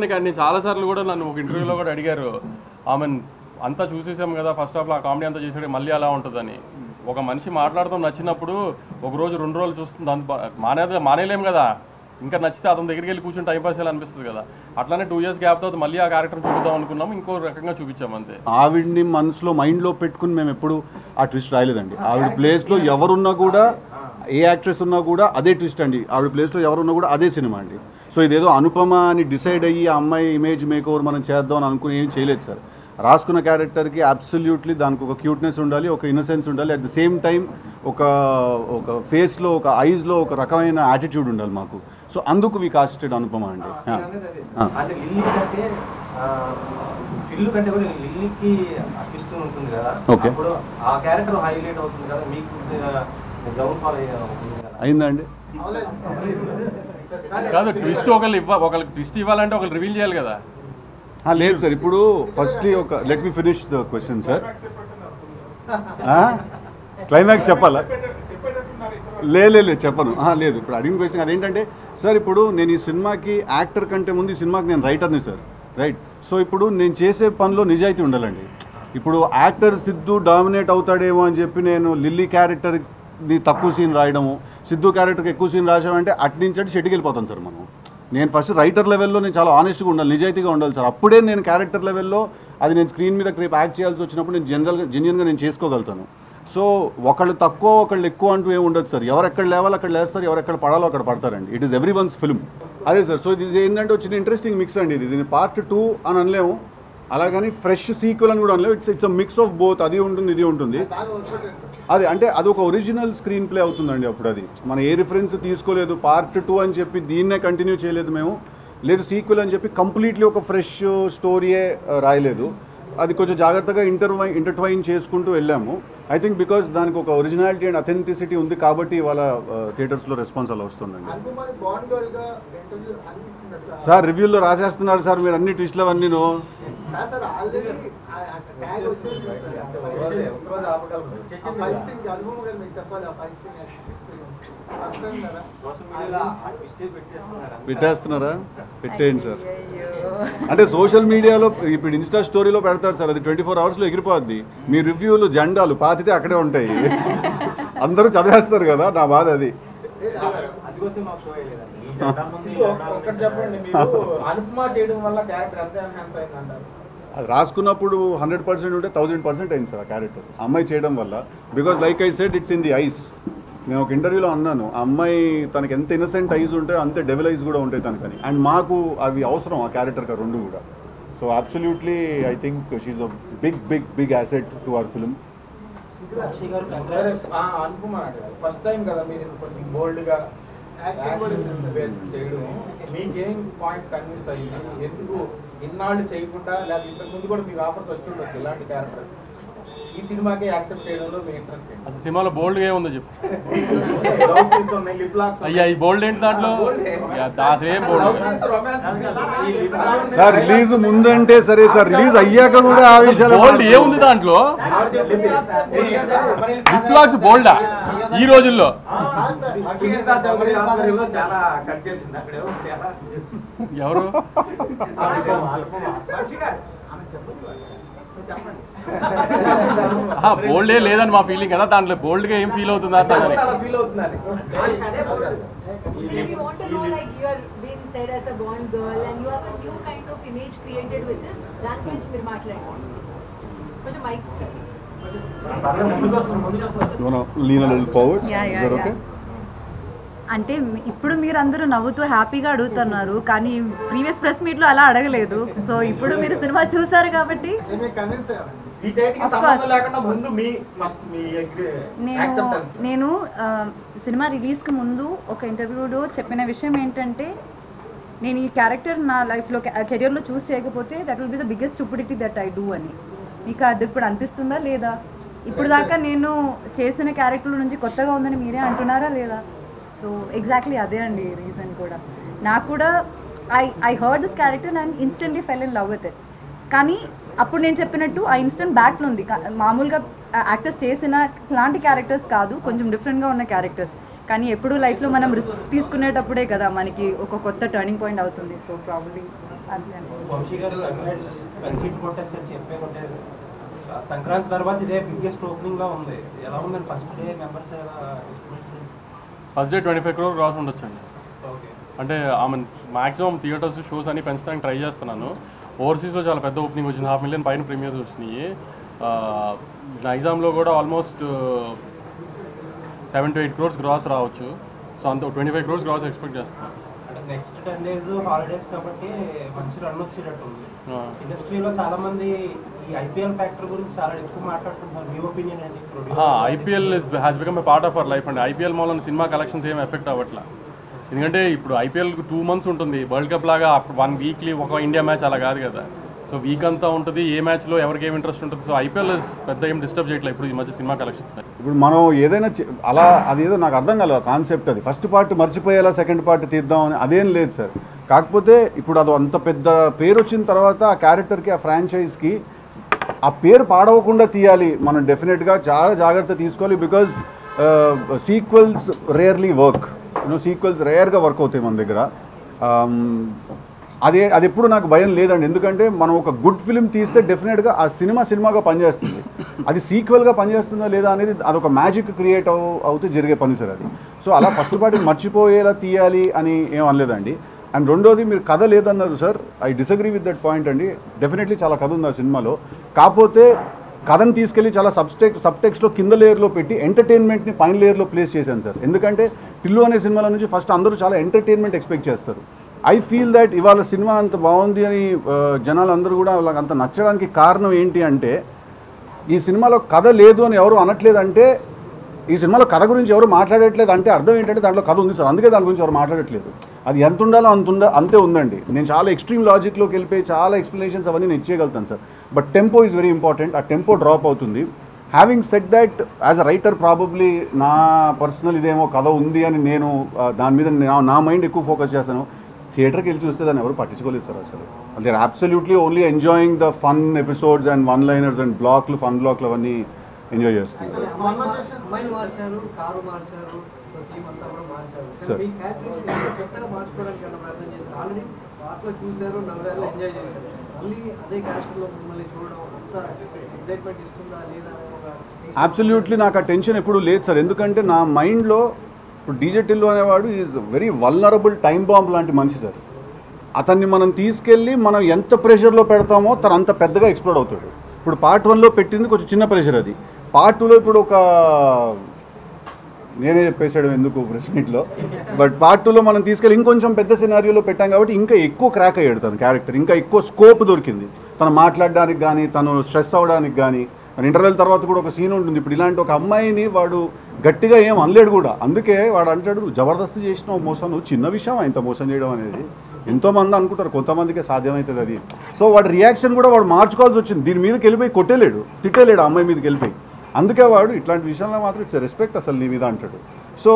నేను చాలాసార్లు కూడా నన్ను ఒక ఇంటర్వ్యూలో కూడా అడిగారు, ఆమె అంతా చూసేసాం కదా ఫస్ట్ హాఫ్లో ఆ కామెడీ అంతా చేసాడు మళ్ళీ అలా ఉంటుందని. ఒక మనిషి మాట్లాడతాం నచ్చినప్పుడు ఒక రోజు 2 రోజులు చూస్తుంది, అంత మానేలేం కదా. ఇంకా నచ్చితే అతని దగ్గరికి వెళ్ళి కూర్చొని టైం పాస్ చేయాలి అనిపిస్తుంది కదా. అట్లానే 2 years గ్యాప్ తర్వాత మళ్ళీ ఆ క్యారెక్టర్ చూపిద్దాం అనుకున్నాం, ఇంకో రకంగా చూపించాం అంతే. ఆవిడ్ని మనసులో మైండ్లో పెట్టుకుని మేము ఎప్పుడు ఆ ట్విస్ట్ రాయలేదండి. ఆవిడ ప్లేస్లో ఎవరున్నా కూడా, ఏ యాక్ట్రెస్ ఉన్నా కూడా అదే ట్విస్ట్ అండి. ఆవిడ ప్లేస్లో ఎవరున్నా కూడా అదే సినిమా అండి. సో ఇదేదో అనుపమ అని డిసైడ్ అయ్యి ఆ అమ్మాయి ఇమేజ్ మేక్ ఓవర్ మనం చేద్దాం అని అనుకుని ఏం చేయలేదు సార్. రాసుకున్న క్యారెక్టర్కి అబ్సల్యూట్లీ దానికి ఒక క్యూట్నెస్ ఉండాలి, ఒక ఇన్నసెన్స్ ఉండాలి, అట్ ద సేమ్ టైం ఒక ఫేస్లో, ఒక ఐస్లో ఒక రకమైన యాటిట్యూడ్ ఉండాలి మాకు. సో అందుకు వి కాస్టెడ్ అనుపమ అండి. ఓకే, అయిందండి. కాదు, ట్విస్ట్ ఒకరికి ట్విస్ట్ ఇవ్వాలంటే ఒకరు రివీల్ చేయాలి కదా. లేదు సార్, ఇప్పుడు ఫస్ట్లీ ఒక let me finish the question sir. Climax చెప్పాలా? లేదు చెప్పను. లేదు, ఇప్పుడు అడిగిన క్వశ్చన్ అదేంటంటే సార్, ఇప్పుడు నేను ఈ సినిమాకి యాక్టర్ కంటే ముందు ఈ సినిమాకి నేను రైటర్ని సార్, రైట్? సో ఇప్పుడు నేను చేసే పనిలో నిజాయితీ ఉండాలండి. ఇప్పుడు యాక్టర్ సిద్ధు డామినేట్ అవుతాడేమో అని చెప్పి నేను లిల్లీ క్యారెక్టర్ని తక్కువ సీన్ రాయడము, సిద్ధు క్యారెక్టర్కి ఎక్కువ సీన్ రాసామంటే అట్నుంచి షెట్కి వెళ్ళిపోతాను సార్ మనం. నేను ఫస్ట్ రైటర్ లెవెల్లో నేను చాలా ఆనెస్ట్గా ఉండాలి, నిజాయితీగా ఉండాలి సార్. అప్పుడే నేను క్యారెక్టర్ లెవెల్లో అది నేను స్క్రీన్ మీద రేపు యాక్ట్ చేయాల్సి వచ్చినప్పుడు నేను జెన్యున్గా నేను చేసుకోగలుగుతాను. సో ఒకళ్ళు తక్కువ ఒకళ్ళు ఎక్కువ అంటూ ఏమి ఉండదు సార్. ఎవరెక్కడ లేవాలో అక్కడ లేస్తారు, ఎవరెక్కడ పడాలో అక్కడ పడతారండి. It is everyone's film. అదే సార్. సో ఇది ఏంటంటే వచ్చిన ఇంట్రెస్టింగ్ మిక్స్ అండి. దీన్ని పార్ట్ 2 అని అనలేము, అలాగని ఫ్రెష్ సీక్వెల్ అని కూడా అనలేము. It's mix of both. అది ఉంటుంది, ఇది ఉంటుంది. అది అంటే అదొక ఒరిజినల్ స్క్రీన్ ప్లే అవుతుందండి. అప్పుడు అది మనం ఏ రిఫరెన్స్ తీసుకోలేదు, పార్ట్ 2 అని చెప్పి దీన్నే కంటిన్యూ చేయలేదు మేము, లేదు సీక్వెల్ అని చెప్పి కంప్లీట్లీ ఒక ఫ్రెష్ స్టోరీయే రాయలేదు. అది కొంచెం జాగ్రత్తగా ఇంటర్ట్వైన్ చేసుకుంటూ వెళ్ళాము. ఐ థింక్ బికాస్ దానికి ఒక ఒరిజినాలిటీ అండ్ అథెంటిసిటీ ఉంది కాబట్టి ఇవాళ థియేటర్స్లో రెస్పాన్స్ అలా వస్తుందండి. సార్ రివ్యూల్లో రాసేస్తున్నారు సార్ మీరు అన్ని ట్విస్ట్లు అవన్నీ. పెట్టేస్తున్నారా? పెట్టేయండి సార్. అంటే సోషల్ మీడియాలో ఇప్పుడు ఇన్స్టా స్టోరీలో పెడతారు సార్, అది 24 hours ఎగిరిపోద్ది. మీ రివ్యూలు జెండాలు పాతితే అక్కడే ఉంటాయి, అందరూ చదివేస్తారు కదా. నా బాధ అది. అది రాసుకున్నప్పుడు 100% ఉంటే 1000% అయింది సార్ ఆ క్యారెక్టర్ అమ్మాయి చేయడం వల్ల. Because like I said it's in the ice. నేను ఒక ఇంటర్వ్యూలో అన్నాను, ఆ అమ్మాయి తనకి ఎంత ఇన్నసెంట్ ఐజ్ ఉంటే అంతే డెవిల్ ఐజ్ కూడా ఉంటాయి తనకని. అండ్ మాకు అవి అవసరం ఆ క్యారెక్టర్కి రెండు కూడా. So absolutely I think she's a big asset to our film. First time కదా మీరు కొంచెం బోల్డ్గా చేయడం, మీకేం పాయింట్ కన్విన్స్ అయ్యి ఎందుకు ఇన్నాళ్ళు చేయకుండా, లేదా ఇంతకు ముందు కూడా మీకు ఆఫర్స్ వచ్చి ఉండొచ్చు ఇలాంటి క్యారెక్టర్, ఈ సినిమాకి యాక్సెప్ట్ చేయడంలో మీ ఇంట్రెస్ట్? అసలు సినిమాలో బోల్డ్గా ఏముందో చెప్పు. అయ్యా ఈ బోల్డ్ ఏంటి దాంట్లో? సార్ రిలీజ్ ముందంటే సరే సార్, రిలీజ్ అయ్యాక కూడా ఆ విషయాలు బోల్డ్ ఏముంది దాంట్లో? లిప్లాక్స్ బోల్డా ఈ రోజుల్లో? ఎవరు బోల్డే లేదని మా ఫీలింగ్ కదా, దాంట్లో బోల్డ్ గా ఏం ఫీల్ అవుతుందా? అంటే ఇప్పుడు మీరు అందరూ నవ్వుతూ హ్యాపీగా అడుగుతున్నారు, కానీ ప్రీవియస్ ప్రెస్ మీట్లో అలా అడగలేదు. సో ఇప్పుడు మీరు సినిమా చూసారు కాబట్టి నేను సినిమా రిలీజ్కి ముందు ఒక ఇంటర్వ్యూలో చెప్పిన విషయం ఏంటంటే, నేను ఈ క్యారెక్టర్ నా లైఫ్లో కెరియర్లో చూస్ చేయకపోతే that will be the biggest stupidity that I do అని. మీకు అది ఇప్పుడు అనిపిస్తుందా లేదా? ఇప్పుడు దాకా నేను చేసిన క్యారెక్టర్ నుంచి కొత్తగా ఉందని మీరే అంటున్నారా లేదా? సో ఎగ్జాక్ట్లీ అదే అండి రీజన్ కూడా. నాకు కూడా I heard this character and instantly fell in love with it. కానీ అప్పుడు నేను చెప్పినట్టు ఆ ఇన్స్టెంట్ బ్యాక్లో ఉంది. మామూలుగా యాక్టర్స్ చేసిన లాంటి క్యారెక్టర్స్ కాదు, కొంచెం డిఫరెంట్గా ఉన్న క్యారెక్టర్స్. కానీ ఎప్పుడు లైఫ్లో మనం రిస్క్ తీసుకునేటప్పుడే కదా మనకి ఒక కొత్త టర్నింగ్ పాయింట్ అవుతుంది. సో ప్రాబబ్లీ అది అండి. వంశీ గారు హిట్ కొట్టేస్తారు చెప్పే కొట్టారు. సంక్రాంతి తర్వాత ఇదే బిగ్గెస్ట్ ఓపెనింగ్ గా ఉంది. ఎలా ఉందండి first day members estimates? First day 25 crore cross ఉండొచ్చండి. ఓకే. అంటే ఆమె మ్యాక్సిమం థియేటర్స్ షోస్ అన్ని పెంచడానికి ట్రై చేస్తున్నాను. ఓవర్సీస్లో చాలా పెద్ద ఓపెనింగ్ వచ్చింది, 500,000 పైన ప్రీమియర్స్ వచ్చినాయి. నైజాంలో కూడా ఆల్మోస్ట్ 7 to 8 crores గ్రాస్ రావచ్చు. సో అంత 25 crores గ్రాస్ ఎక్స్పెక్ట్ చేస్తున్నాను. అంటే నెక్స్ట్ 10 days హాలిడేస్ కాబట్టి మంచి రన్ వచ్చేటట్టు ఉంది. ఇండస్ట్రీలో చాలా మంది ఈ ఐపీఎల్ ఫ్యాక్టర్ గురించి చాలా ఎక్కువ మాట్లాడుకుంటున్నారు. మీ ఒపీనియన్ ఏంటి? IPL has become a part of our life అండి. ఐపీఎల్ మూలన సినిమా కలెక్షన్స్ ఏం ఎఫెక్ట్ అవ్వట్లా. ఎందుకంటే ఇప్పుడు ఐపీఎల్కి 2 months ఉంటుంది. వరల్డ్ కప్ లాగా 1 వీక్లీ ఒక ఇండియా మ్యాచ్ అలా కాదు కదా. సో వీక్ అంతా ఉంటుంది, ఏ మ్యాచ్లో ఎవరికి ఏం ఇంట్రెస్ట్ ఉంటుంది. సో ఐపీఎల్ పెద్ద ఏం డిస్టర్బ్ చేయట్లేదు ఇప్పుడు ఈ మధ్య సినిమా కలెక్షన్స్. ఇప్పుడు మనం ఏదైనా అలా అదేదో నాకు అర్థం కాలేదు కాన్సెప్ట్. అది ఫస్ట్ పార్ట్ మర్చిపోయేలా సెకండ్ పార్ట్ తీద్దాం అని అదేం లేదు సార్. కాకపోతే ఇప్పుడు అది అంత పెద్ద పేరు వచ్చిన తర్వాత ఆ క్యారెక్టర్కి ఆ ఫ్రాంచైజ్కి ఆ పేరు పాడవకుండా తీయాలి. మనం డెఫినెట్గా చాలా జాగ్రత్త తీసుకోవాలి. Because sequels rarely work, sequels రేర్గా వర్క్ అవుతాయి మన దగ్గర. అది ఎప్పుడు నాకు భయం లేదండి. ఎందుకంటే మనం ఒక గుడ్ ఫిలిం తీస్తే డెఫినెట్గా ఆ సినిమాగా పనిచేస్తుంది. అది సీక్వెల్గా పనిచేస్తుందా లేదా అనేది అదొక మ్యాజిక్ క్రియేట్ అవుతూ జరిగే పని సార్ అది. సో అలా ఫస్ట్ పార్టీ మర్చిపోయేలా తీయాలి అని ఏం అనలేదండి. అండ్ రెండోది మీరు కథ లేదన్నారు sir, I disagree with that point అండి. డెఫినెట్లీ చాలా కథ ఉంది ఆ సినిమాలో. కాకపోతే కథను తీసుకెళ్ళి చాలా సబ్టెక్స్లో కింద లేయర్లో పెట్టి ఎంటర్టైన్మెంట్ని పైన లేయర్లో ప్లేస్ చేశాను సార్. ఎందుకంటే టిల్లు అనే సినిమాలో నుంచి ఫస్ట్ అందరూ చాలా ఎంటర్టైన్మెంట్ ఎక్స్పెక్ట్ చేస్తారు. ఐ ఫీల్ దట్ ఇవాళ సినిమా అంత బాగుంది అని జనాలు అందరూ కూడా వాళ్ళకి అంత నచ్చడానికి కారణం ఏంటి అంటే, ఈ సినిమాలో కథ లేదు అని ఎవరు అనట్లేదంటే, ఈ సినిమాలో కథ గురించి ఎవరు మాట్లాడట్లేదు అంటే అర్థం ఏంటంటే దాంట్లో కథ ఉంది సార్. అందుకే దాని గురించి ఎవరు మాట్లాడట్లేదు. అది ఎంత ఉండాలో అంతే ఉందండి. నేను చాలా ఎక్స్ట్రీమ్ లాజిక్లోకి వెళ్ళిపోయి చాలా ఎక్స్ప్లెనేషన్స్ అవన్నీ నేను ఇచ్చేయగలుగుతాను sir. But tempo is very important. ఆ టెంపో డ్రాప్ అవుతుంది. Having said that, as a writer probably నా పర్సనల్ ఇదేమో కథ ఉంది అని నేను దాని మీద నా మైండ్ ఎక్కువ ఫోకస్ చేస్తాను. థియేటర్కి వెళ్ళి చూస్తే దాన్ని ఎవరు పట్టించుకోలేదు సార్ అసలు. They are absolutely only enjoying the fun episodes and one liners and fun బ్లాక్లు అవన్నీ ఎంజాయ్ చేస్తుంది. సార్ అబ్సల్యూట్లీ నాకు ఆ టెన్షన్ ఎప్పుడు లేదు సార్. ఎందుకంటే నా మైండ్లో ఇప్పుడు డీజే టిల్లు అనేవాడు is very vulnerable time bomb లాంటి మనిషి సార్. అతన్ని మనం తీసుకెళ్ళి మనం ఎంత ప్రెషర్లో పెడతామో తను అంత పెద్దగా ఎక్స్ప్లోడ్ అవుతాడు. ఇప్పుడు పార్ట్ 1లో పెట్టింది కొంచెం చిన్న ప్రెషర్, అది పార్ట్ 2లో ఇప్పుడు ఒక నేనే చెప్పేసాడు ఎందుకు ప్రెస్ మీట్లో, బట్ పార్ట్ 2లో మనం తీసుకెళ్ళి ఇంకొంచెం పెద్ద సినారియోలో పెట్టాం కాబట్టి ఇంకా ఎక్కువ క్రాక్ అయ్యాడు తన క్యారెక్టర్. ఇంకా ఎక్కువ స్కోప్ దొరికింది తను మాట్లాడడానికి కానీ, తను స్ట్రెస్ అవ్వడానికి కానీ. ఇంటర్వెల్ తర్వాత కూడా ఒక సీన్ ఉంటుంది. ఇప్పుడు ఇలాంటి ఒక అమ్మాయిని వాడు గట్టిగా ఏం అనలేడు కూడా. అందుకే వాడు అంటాడు, జబర్దస్త్ చేసినావు మోసం, నువ్వు చిన్న విషయం ఇంత మోసం చేయడం అనేది. ఎంతోమంది అనుకుంటారు, కొంతమందికే సాధ్యమవుతుంది అది. సో వాడి రియాక్షన్ కూడా వాడు మార్చుకోవాల్సి వచ్చింది. దీని మీదకి వెళ్ళిపోయి కొట్టేలేడు, తిట్టేలేడు ఆ అమ్మాయి మీదకి వెళ్ళిపోయి. అందుకే వాడు ఇట్లాంటి విషయంలో మాత్రం ఇట్స్ రెస్పెక్ట్ అసలు నీ మీద అంటాడు. సో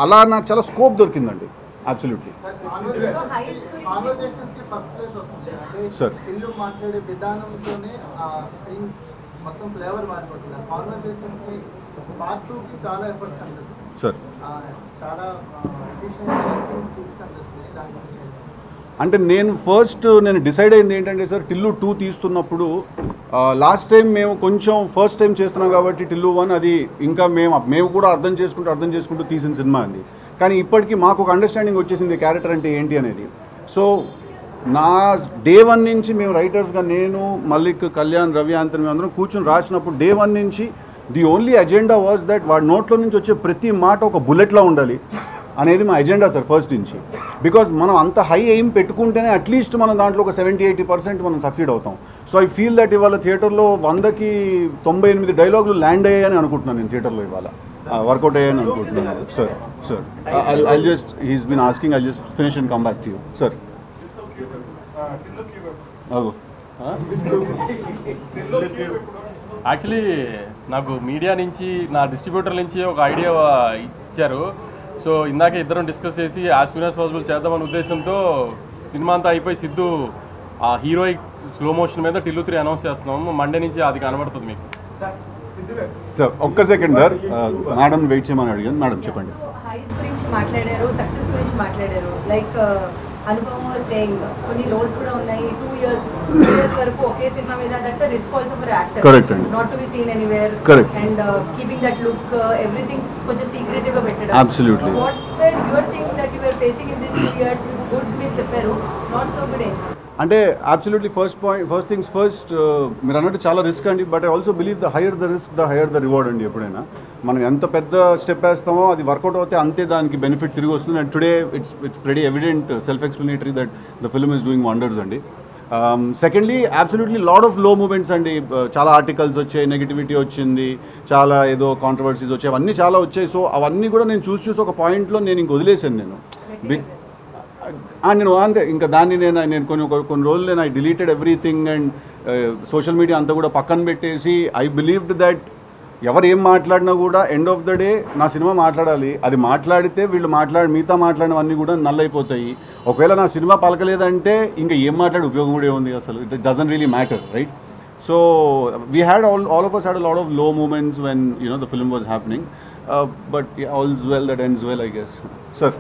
అలా నాకు చాలా స్కోప్ దొరికిందండి. Absolutely sir. మాట్లాడే విధానంతోనే మొత్తం ఫ్లేవర్ మారిపోతుంది. కాన్వర్సేషన్కి పార్ట్ 2కి చాలా ఎఫర్ట్స్ ఉంటుంది సార్. చాలా అంటే నేను డిసైడ్ అయింది ఏంటంటే సార్, టిల్లు 2 తీస్తున్నప్పుడు లాస్ట్ టైం మేము కొంచెం ఫస్ట్ టైం చేస్తున్నాం కాబట్టి టిల్లు 1 అది ఇంకా మేము కూడా అర్థం చేసుకుంటూ తీసిన సినిమా అండి. కానీ ఇప్పటికీ మాకు ఒక అండర్స్టాండింగ్ వచ్చేసింది క్యారెక్టర్ అంటే ఏంటి అనేది. సో నా డే 1 నుంచి మేము రైటర్స్గా నేను, మల్లిక్, కళ్యాణ్, రవి, ఆంతని మేము అందరం కూర్చొని రాసినప్పుడు డే 1 నుంచి the only agenda was that వాడి నోట్లో నుంచి వచ్చే ప్రతి మాట ఒక బుల్లెట్లా ఉండాలి అనేది మా ఎజెండా సార్ ఫస్ట్ నుంచి. బికాజ్ మనం అంత హై ఎయిమ్ పెట్టుకుంటేనే అట్లీస్ట్ మనం దాంట్లో ఒక 70-80% మనం సక్సీడ్ అవుతాం. సో ఐ ఫీల్ దట్ ఇవాళ థియేటర్లో 100కి 98 డైలాగులు ల్యాండ్ అయ్యాయని అనుకుంటున్నాను నేను. థియేటర్లో ఇవాళ వర్కౌట్ అయ్యాయని అనుకుంటున్నాను sir. I just he's been asking, I just finish and come back to you sir. Actually నాకు మీడియా నుంచి, నా డిస్ట్రిబ్యూటర్ నుంచి ఒక ఐడియా ఇచ్చారు. సో ఇందాక ఇద్దరం డిస్కస్ చేసి యాజ్ సూన్ యాజ్ పాసిబుల్ చేద్దామనే ఉద్దేశంతో సినిమా అంతా అయిపోయి సిద్ధు ఆ హీరోయిక్ స్లో మోషన్ మీద టిల్లు 3 అనౌన్స్ చేస్తున్నాము. మండే నుంచి అది కనబడుతుంది మీకు. సార్ ఒక్క సెకండ్ సార్, మేడం వెయిట్ చేయమని అడిగాను. మేడం చెప్పండి. హైస్ గురించి మాట్లాడారు, సక్సెస్ గురించి మాట్లాడారు. లైక్ అనుభవం సేయింగ్ కొన్ని లోస్ కూడా ఉన్నాయి 2 years వరకు ఒకే సినిమా మీద that's a risk also for actor Correct అండి. Not to be seen anywhere Correct. And keeping that look everything కొంచెం సీక్రెటివ్ గా పెట్టడం Absolutely. What were your things that you were facing in this 2 years good మీరు చెప్పారు not so good అంటే absolutely first things first మీరు అన్నట్టు చాలా risk అండి, but I also believe the higher the risk the higher the reward అండి. ఎప్పుడైనా మనం ఎంత పెద్ద స్టెప్ వేస్తామో అది వర్కౌట్ అవుతే అంతే దానికి బెనిఫిట్ తిరిగి వస్తుంది. And today it's very evident self explanatory that the film is doing wonders అండి. సెకండ్లీ అబ్సల్యూట్లీ లాడ్ ఆఫ్ లో మూమెంట్స్ అండి. చాలా ఆర్టికల్స్ వచ్చాయి, నెగిటివిటీ వచ్చింది, చాలా ఏదో కాంట్రవర్సీస్ వచ్చాయి, అవన్నీ చాలా వచ్చాయి. సో అవన్నీ కూడా నేను చూసి ఒక పాయింట్లో నేను ఇంక వదిలేసాను. నేను అంతే ఇంకా దాన్ని నేను కొన్ని రోజులు నేను I deleted everything and social media అంతా కూడా పక్కన పెట్టేసి ఐ బిలీవ్డ్ దట్ ఎవరు ఏం మాట్లాడినా కూడా ఎండ్ ఆఫ్ ద డే నా సినిమా మాట్లాడాలి. అది మాట్లాడితే వీళ్ళు మిగతా మాట్లాడినవన్నీ కూడా నల్లైపోతాయి. ఒకవేళ నా సినిమా పలకలేదంటే ఇంకా ఏం మాట్లాడే ఉపయోగం కూడా ఉంది అసలు. It doesn't really matter, right? So we had all of us had a lot of low moments when the film was happening, but yeah, all's well that ends well, I guess. Sir.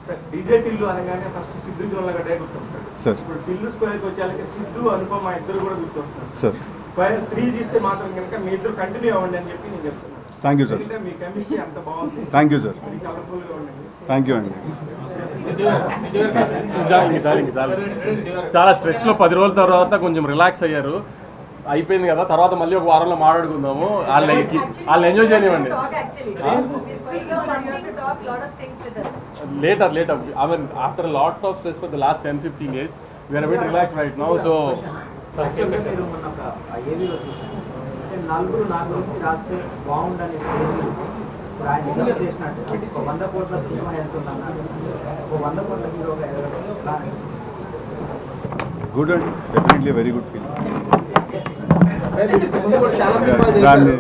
Sir DJ Tillu అనగానే first Siddhu జోన్లగడ్డే గుర్తొస్తాడు. Sir ఇప్పుడు టిల్లు స్క్వేర్కి వచ్చేళ్ళకి సిద్ధు అనుపమ ఇద్దరు కూడా గుర్తొస్తున్నారు. Sir square 3 తీస్తే మాత్రం కనుక మీ ఇద్దరు continue అవ్వండి అని చెప్పి నేను చెప్తున్నాను. Thank you sir. ఎందుకంటే మీ కెమిస్ట్రీ అంత బాగుంది. Thank you sir. అది కలర్ఫుల్గా ఉండండి. థ్యాంక్ యూ అండి. చాలా స్ట్రెస్లో 10 రోజుల తర్వాత కొంచెం రిలాక్స్ అయ్యారు, అయిపోయింది కదా, తర్వాత మళ్ళీ ఒక వారంలో మాట్లాడుకుందాము. వాళ్ళు ఎంజాయ్ చేయనివ్వండి. Later. I mean, after a lot of stress for the last 10-15 days, we are a bit relaxed right now. So, మీరు మొన్న ఒక ఏవీలో చూసాను, అంటే నలుగురు నా గురించి రాస్తే బాగుండని ఇప్పుడు ఆయన ఎన్నో చేసినట్టు 100 కోట్ల సినిమా ఎంత ఉందన్నారు, 100 కోట్ల హీరోగా ఎదగడం ప్లాన్. గుడ్ అండి, డెఫినెట్లీ వెరీ గుడ్ ఫీలింగ్. ముందు కూడా చాలా సినిమాలు చేశారు.